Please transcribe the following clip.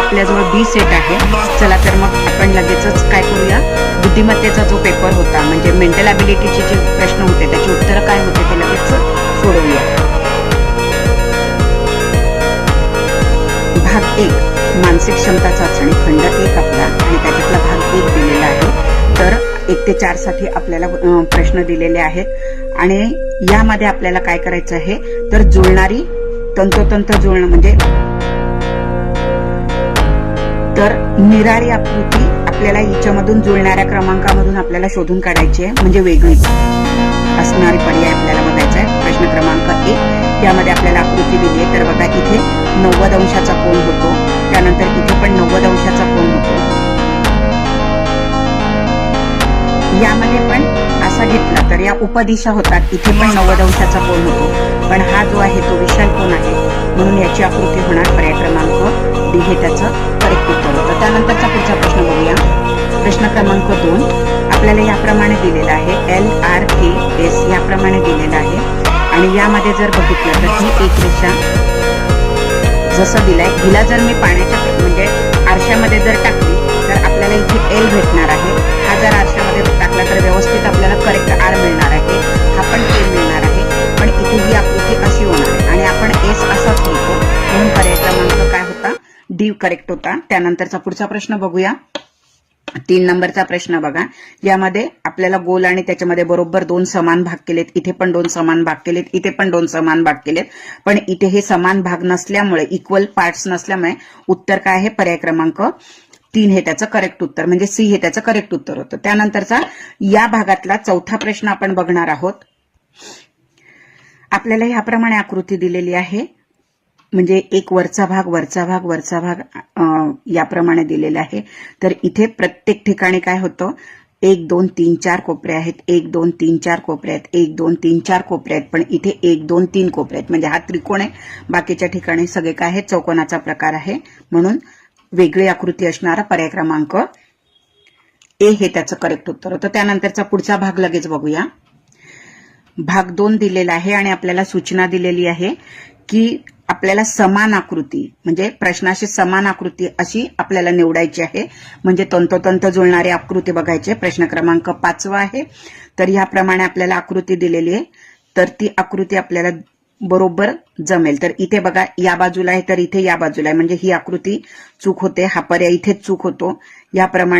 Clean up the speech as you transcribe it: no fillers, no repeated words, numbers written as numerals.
आपल्याजवळ बी सेट आहे. चला तर मग आपण लगेचच काय करूया, बुद्धिमत्तेचा जो पेपर होता म्हणजे मेंटल ॲबिलिटीचे जे प्रश्न होते त्याची उत्तरं काय होते ते लगेच सोडवूया. भाग 1 मानसिक क्षमता चाचणी खंड 1 आपला आणि त्याच्यातला भाग 1 दिलेला आहे. तर 1 ते 4 साठी आपल्याला प्रश्न दिलेले आहेत आणि यामध्ये आपल्याला काय करायचं आहे तर जुळणारी तंतोतंत जुळणं म्हणजे तर निराळी आकृती आपल्याला हिच्यामधून जुळणाऱ्या क्रमांकामधून आपल्याला शोधून काढायची आहे म्हणजे वेगळी असणारी पर्याय आपल्याला बघायचा आहे. प्रश्न क्रमांक 1 यामध्ये आपल्याला आकृती दिली आहे. तर बघा इथे 90 अंशाचा कोन होतो, त्यानंतर इथे पण 90 अंशाचा कोन होतो. यामध्ये पण असा घेतला तर या उपदिशा होतात, इथे पण 90 अंशाचा कोन होतो, पण हा जो आहे तो विशाल कोन आहे म्हणून याची आकृती होणार पर्याय क्रमांक डी हे त्याचं करेक्ट उत्तर होतं. त्यानंतरचा पुढचा प्रश्न बघूया. प्रश्न क्रमांक 2 आपल्याला याप्रमाणे दिलेला आहे, LRKS याप्रमाणे दिलेला आहे आणि यामध्ये जर बघितलं तर ही एक रेषा जसं दिलाय हिला जर मी पाण्याच्या म्हणजे आरशामध्ये जर टाकली तर आपल्याला इथे L भेटणार आहे. हा जर आरशामध्ये टाकला तर व्यवस्थित आपल्याला करेक्ट R मिळणार आहे, हा पण K मिळणार आहे, पण इथे ही आकृती अशी होणार आहे आणि आपण S असाच लिहितो म्हणून पर्याय क्रमांक काय होता डी करेक्ट होता. त्यानंतरचा पुढचा प्रश्न बघूया. 3 नंबरचा प्रश्न बघा. यामध्ये आपल्याला गोल आणि त्याच्यामध्ये बरोबर 2 समान भाग केलेत, इथे पण 2 समान भाग केलेत, इथे पण 2 समान भाग केलेत, पण इथे हे समान भाग नसल्यामुळे इक्वल पार्ट्स नसल्यामुळे उत्तर काय आहे पर्याय क्रमांक 3 हे त्याचं करेक्ट उत्तर म्हणजे सी हे त्याचं करेक्ट उत्तर होतं. त्यानंतरचा या भागातला चौथा प्रश्न आपण बघणार आहोत. आपल्याला ह्याप्रमाणे आकृती दिलेली आहे म्हणजे एक वरचा भाग याप्रमाणे दिलेला आहे. तर इथे प्रत्येक ठिकाणी काय होतं 1 2 3 4 कोपरे आहेत, 1 2 3 4 कोपरे आहेत, 1 2 3 4 कोपरे आहेत, पण इथे 1 2 3 कोपरे आहेत म्हणजे हा त्रिकोण आहे, बाकीच्या ठिकाणी सगळे काय आहे चौकोनाचा प्रकार आहे म्हणून वेगळी आकृती असणारा पर्याय क्रमांक ए हे त्याचं करेक्ट उत्तर होतं. त्यानंतरचा पुढचा भाग लगेच बघूया. भाग 2 दिलेला आहे आणि आपल्याला सूचना दिलेली आहे की आपल्याला समान आकृती म्हणजे प्रश्नाशी समान आकृती अशी आपल्याला निवडायची आहे म्हणजे तंतोतंत जुळणारी आकृती बघायची. प्रश्न क्रमांक 5 आहे. तर ह्याप्रमाणे आपल्याला आकृती दिलेली आहे तर ती आकृती आपल्याला बरोबर जमेल. तर इथे बघा या बाजूला आहे तर इथे या बाजूला आहे म्हणजे ही आकृती चूक होते, हा पर्याय इथेच चूक होतो. याप्रमाणे